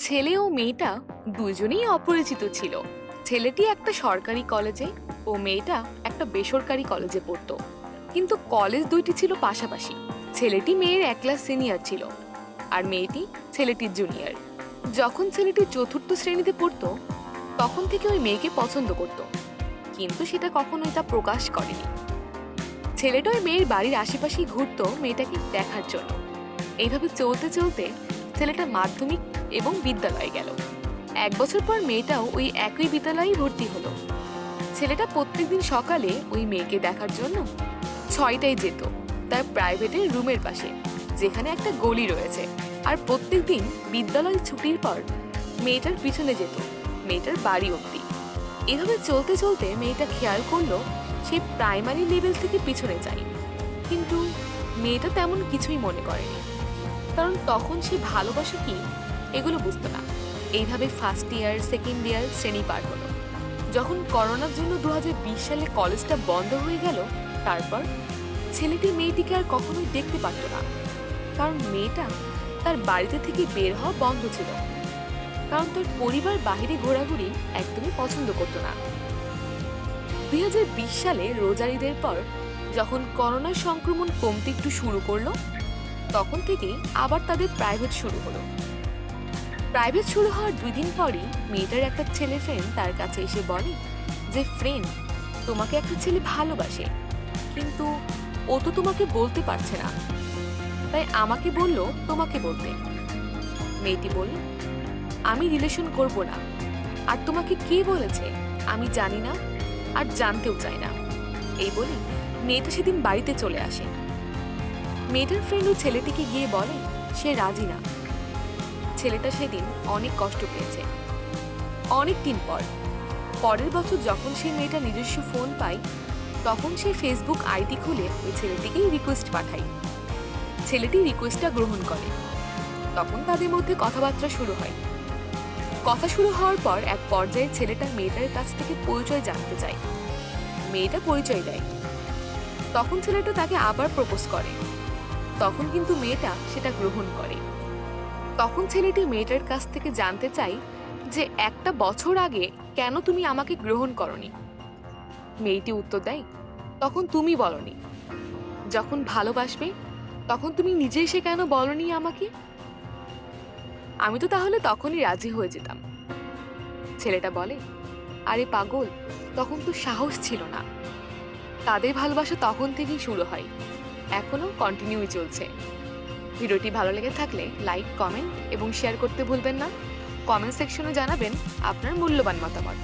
ছেলে ও মেয়েটা দুজনেই অপরিচিত ছিল। ছেলেটি একটা সরকারি কলেজে ও মেয়েটা একটা বেসরকারি কলেজে পড়তো। কিন্তু কলেজ দুইটি ছিল পাশাপাশি। ছেলেটি মেয়ের এক ক্লাস সিনিয়র ছিল আর মেয়েটি ছেলেটির জুনিয়র। যখন ছেলেটি চতুর্থ শ্রেণীতে পড়তো তখন থেকে ওই মেয়েকে পছন্দ করত, কিন্তু সেটা কখনোই তা প্রকাশ করেনি। ছেলেটা ওই মেয়ের বাড়ির আশেপাশেই ঘুরতো মেয়েটাকে দেখার জন্য। এইভাবে চলতে চলতে ছেলেটা মাধ্যমিক এবং বিদ্যালয়ে গেল। 1 বছর পর মেয়েটাও ওই একই বিদ্যালয়েই ভর্তি হলো। ছেলেটা প্রত্যেকদিন সকালে ওই মেয়েকে দেখার জন্য 6টায় যেত তার প্রাইভেটের রুমের পাশে, যেখানে একটা গলি রয়েছে। আর প্রত্যেকদিন বিদ্যালয় ছুটির পর মেয়েটার পিছনে যেত মেয়েটার বাড়ি অবধি। এভাবে চলতে চলতে মেয়েটা খেয়াল করলো সে প্রাইমারি লেভেল থেকে পিছনে যায়, কিন্তু মেয়েটা তেমন কিছুই মনে করেনি, কারণ তখন সে ভালোবাসা কি এগুলো বুঝতো না। এইভাবে ফার্স্ট ইয়ার সেকেন্ড ইয়ার শ্রেণী পার হলো। যখন করোনার জন্য 2020 সালে কলেজটা বন্ধ হয়ে গেল, তারপর ছেলেটি মেয়েটিকে আর কখনোই দেখতে পারতো না, কারণ মেয়েটা তার বাড়িতে থেকে বের হওয়া বন্ধ ছিল, কারণ তার পরিবার বাহিরে ঘোরাঘুরি একদমই পছন্দ করতো না। 2020 সালে রোজার ঈদের পর যখন করোনার সংক্রমণ কমতে একটু শুরু করলো, তখন থেকেই আবার তাদের প্রাইভেট শুরু হলো। প্রাইভেট শুরু হওয়ার 2 দিন পরই মেয়েটার একটা ছেলে ফ্রেন্ড তার কাছে এসে বলে যে, ফ্রেন্ড, তোমাকে একটা ছেলে ভালোবাসে, কিন্তু ও তো তোমাকে বলতে পারছে না, তাই আমাকে বললো তোমাকে বলতে। মেয়েটি বলল, আমি রিলেশন করব না, আর তোমাকে কে বলেছে আমি জানি না আর জানতেও চাই না। এই বলে মেয়েটা সেদিন বাড়িতে চলে আসে। মেয়েটার ফ্রেন্ড ওই ছেলেটিকে গিয়ে বলে সে রাজি না। ছেলেটা সেদিন অনেক কষ্ট পেয়েছে। অনেক দিন পর পরের বছর যখন সেই মেয়েটা নিজস্ব ফোন পায়, তখন সে ফেসবুক আইডি খুলে ওই ছেলেটিকেই রিকোয়েস্ট পাঠায়। ছেলেটি রিকোয়েস্টটা গ্রহণ করে। তখন তাদের মধ্যে কথাবার্তা শুরু হয়। কথা শুরু হওয়ার পর এক পর্যায়ে ছেলেটা মেয়েটার কাছ থেকে পরিচয় জানতে চায়। মেয়েটা পরিচয় দেয়। তখন ছেলেটা তাকে আবার প্রপোজ করে। তখন কিন্তু মেয়েটা সেটা গ্রহণ করে। তখন ছেলেটি মেয়েটার কাছ থেকে জানতে চাই যে 1 বছর আগে কেন তুমি আমাকে গ্রহণ করনি। মেয়েটি উত্তর দেয়, তখন তুমি বলনি। যখন ভালোবাসবে তখন তুমি নিজে এসে কেন বলনি আমাকে? আমি তো তাহলে তখনই রাজি হয়ে যেতাম। ছেলেটা বলে, আরে পাগল, তখন তো সাহস ছিল না। তাদের ভালোবাসা তখন থেকেই শুরু হয়, এখনো কন্টিনিউই চলছে। ভিডিওটি ভালো লেগে থাকলে লাইক, কমেন্ট এবং শেয়ার করতে ভুলবেন না। কমেন্ট সেকশনে জানাবেন আপনার মূল্যবান মতামত।